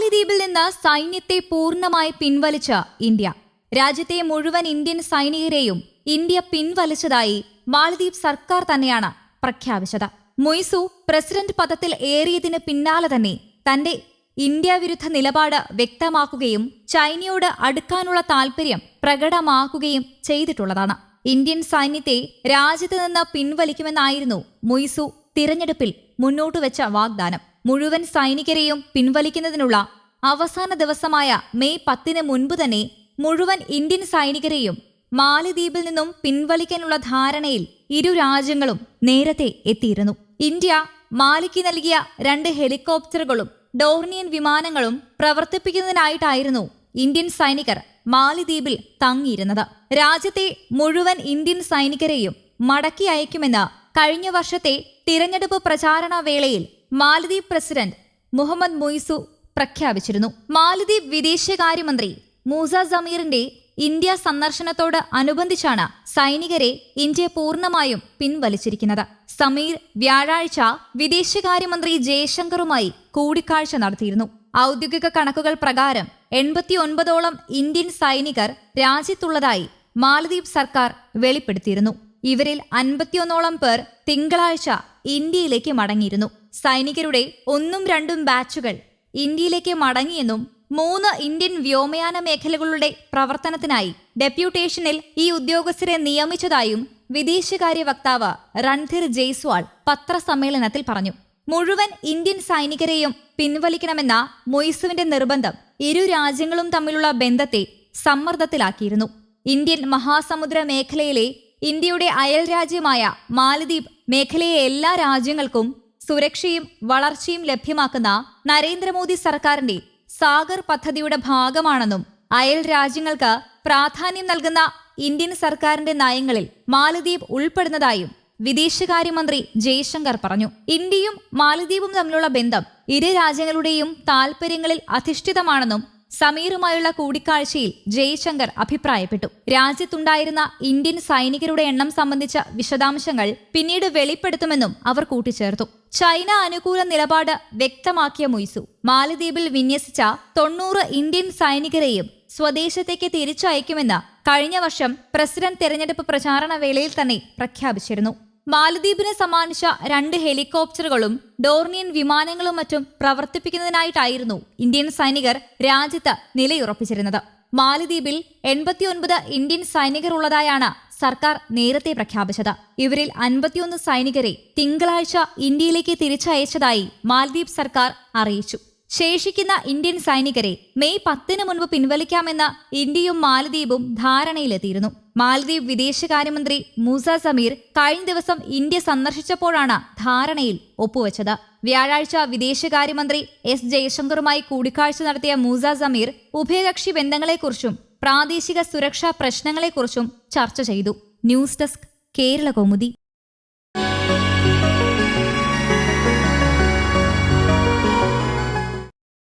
മാലിദ്വീപിൽ നിന്ന് സൈന്യത്തെ പൂർണ്ണമായി പിൻവലിച്ച ഇന്ത്യ. രാജ്യത്തെ മുഴുവൻ ഇന്ത്യൻ സൈനികരെയും ഇന്ത്യ പിൻവലിച്ചതായി മാലദ്വീപ് സർക്കാർ തന്നെയാണ് പ്രഖ്യാപിച്ചത്. മുയ്സു പ്രസിഡന്റ് പദത്തിൽ ഏറിയതിന് പിന്നാലെ തന്നെ തന്റെ ഇന്ത്യ വിരുദ്ധ നിലപാട് വ്യക്തമാക്കുകയും ചൈനയോട് അടുക്കാനുള്ള താൽപര്യം പ്രകടമാക്കുകയും ചെയ്തിട്ടുള്ളതാണ്. ഇന്ത്യൻ സൈന്യത്തെ രാജ്യത്ത് നിന്ന് പിൻവലിക്കുമെന്നായിരുന്നു മുയ്സു തിരഞ്ഞെടുപ്പിൽ മുന്നോട്ട് വെച്ച വാഗ്ദാനം. മുഴുവൻ സൈനികരെയും പിൻവലിക്കുന്നതിനുള്ള അവസാന ദിവസമായ മെയ് 10 മുൻപ് തന്നെ മുഴുവൻ ഇന്ത്യൻ സൈനികരെയും മാലിദ്വീപിൽ നിന്നും പിൻവലിക്കാനുള്ള ധാരണയിൽ ഇരു രാജ്യങ്ങളും നേരത്തെ എത്തിയിരുന്നു. ഇന്ത്യ മാലിക്ക് നൽകിയ 2 ഹെലികോപ്റ്ററുകളും ഡോർണിയൻ വിമാനങ്ങളും പ്രവർത്തിപ്പിക്കുന്നതിനായിട്ടായിരുന്നു ഇന്ത്യൻ സൈനികർ മാലിദ്വീപിൽ തങ്ങിയിരുന്നത്. രാജ്യത്തെ മുഴുവൻ ഇന്ത്യൻ സൈനികരെയും മടക്കി അയക്കുമെന്ന് കഴിഞ്ഞ വർഷത്തെ തിരഞ്ഞെടുപ്പ് പ്രചാരണ വേളയിൽ മാലദ്വീപ് പ്രസിഡന്റ് മുഹമ്മദ് മുയ്സു പ്രഖ്യാപിച്ചിരുന്നു. മാലദ്വീപ് വിദേശകാര്യമന്ത്രി മൂസ സമീറിന്റെ ഇന്ത്യ സന്ദർശനത്തോട് അനുബന്ധിച്ചാണ് സൈനികരെ ഇന്ത്യ പൂർണ്ണമായും പിൻവലിച്ചിരിക്കുന്നത്. സമീർ വ്യാഴാഴ്ച വിദേശകാര്യമന്ത്രി ജയശങ്കറുമായി കൂടിക്കാഴ്ച നടത്തിയിരുന്നു. ഔദ്യോഗിക കണക്കുകൾ പ്രകാരം 89ഓളം ഇന്ത്യൻ സൈനികർ രാജ്യത്തുള്ളതായി മാലദ്വീപ് സർക്കാർ വെളിപ്പെടുത്തിയിരുന്നു. ഇവരിൽ 51ഓളം പേർ തിങ്കളാഴ്ച ഇന്ത്യയിലേക്ക് മടങ്ങിയിരുന്നു. സൈനികരുടെ 1ഉം 2ഉം ബാച്ചുകൾ ഇന്ത്യയിലേക്ക് മടങ്ങിയെന്നും 3 ഇന്ത്യൻ വ്യോമയാന മേഖലകളുടെ പ്രവർത്തനത്തിനായി ഡെപ്യൂട്ടേഷനിൽ ഈ ഉദ്യോഗസ്ഥരെ നിയമിച്ചതായും വിദേശകാര്യ വക്താവ് രൺധീർ ജയ്സ്വാൾ പത്രസമ്മേളനത്തിൽ പറഞ്ഞു. മുഴുവൻ ഇന്ത്യൻ സൈനികരെയും പിൻവലിക്കണമെന്ന മൊയ്സുവിന്റെ നിർബന്ധം ഇരു രാജ്യങ്ങളും തമ്മിലുള്ള ബന്ധത്തെ സമ്മർദ്ദത്തിലാക്കിയിരുന്നു. ഇന്ത്യൻ മഹാസമുദ്ര മേഖലയിലെ ഇന്ത്യയുടെ അയൽ രാജ്യമായ മാലദ്വീപ് മേഖലയെ എല്ലാ രാജ്യങ്ങൾക്കും സുരക്ഷയും വളർച്ചയും ലഭ്യമാക്കുന്ന നരേന്ദ്രമോദി സർക്കാരിന്റെ സാഗർ പദ്ധതിയുടെ ഭാഗമാണെന്നും അയൽ രാജ്യങ്ങൾക്ക് പ്രാധാന്യം നൽകുന്ന ഇന്ത്യൻ സർക്കാരിന്റെ നയങ്ങളിൽ മാലദ്വീപ് ഉൾപ്പെടുന്നതായും വിദേശകാര്യമന്ത്രി ജയശങ്കർ പറഞ്ഞു. ഇന്ത്യയും മാലദ്വീപും തമ്മിലുള്ള ബന്ധം ഇരു രാജ്യങ്ങളുടെയും താൽപര്യങ്ങളിൽ അധിഷ്ഠിതമാണെന്നും സമീറുമായുള്ള കൂടിക്കാഴ്ചയിൽ ജയശങ്കർ അഭിപ്രായപ്പെട്ടു. രാജ്യത്തുണ്ടായിരുന്ന ഇന്ത്യൻ സൈനികരുടെ എണ്ണം സംബന്ധിച്ച വിശദാംശങ്ങൾ പിന്നീട് വെളിപ്പെടുത്തുമെന്നും അവർ കൂട്ടിച്ചേർത്തു. ചൈന അനുകൂല നിലപാട് വ്യക്തമാക്കിയ മുയ്സു മാലദ്വീപിൽ വിന്യസിച്ച 90 ഇന്ത്യൻ സൈനികരെയും സ്വദേശത്തേക്ക് തിരിച്ചയക്കുമെന്ന് കഴിഞ്ഞ വർഷം പ്രസിഡന്റ് തെരഞ്ഞെടുപ്പ് പ്രചാരണ വേളയിൽ തന്നെ പ്രഖ്യാപിച്ചിരുന്നു. മാലദ്വീപിനെ സമ്മാനിച്ച 2 ഹെലികോപ്റ്ററുകളും ഡോർണിയൻ വിമാനങ്ങളും മറ്റും പ്രവർത്തിപ്പിക്കുന്നതിനായിട്ടായിരുന്നു ഇന്ത്യൻ സൈനികർ രാജ്യത്ത് നിലയുറപ്പിച്ചിരുന്നത്. മാലദ്വീപിൽ 89 ഇന്ത്യൻ സൈനികർ ഉള്ളതായാണ് സർക്കാർ നേരത്തെ പ്രഖ്യാപിച്ചത്. ഇവരിൽ 51 സൈനികരെ തിങ്കളാഴ്ച ഇന്ത്യയിലേക്ക് തിരിച്ചയച്ചതായി മാലദ്വീപ് സർക്കാർ അറിയിച്ചു. ശേഷിക്കുന്ന ഇന്ത്യൻ സൈനികരെ മെയ് 10 മുൻപ് പിൻവലിക്കാമെന്ന് ഇന്ത്യയും മാലദ്വീപും ധാരണയിലെത്തിയിരുന്നു. മാലദ്വീപ് വിദേശകാര്യമന്ത്രി മൂസ സമീർ കഴിഞ്ഞ ദിവസം ഇന്ത്യ സന്ദർശിച്ചപ്പോഴാണ് ധാരണയിൽ ഒപ്പുവെച്ചത്. വ്യാഴാഴ്ച വിദേശകാര്യമന്ത്രി എസ് ജയശങ്കറുമായി കൂടിക്കാഴ്ച നടത്തിയ മൂസ സമീർ ഉഭയകക്ഷി ബന്ധങ്ങളെക്കുറിച്ചും പ്രാദേശിക സുരക്ഷാ പ്രശ്നങ്ങളെക്കുറിച്ചും ചർച്ച ചെയ്തു. News desk Kerala Kaumudi.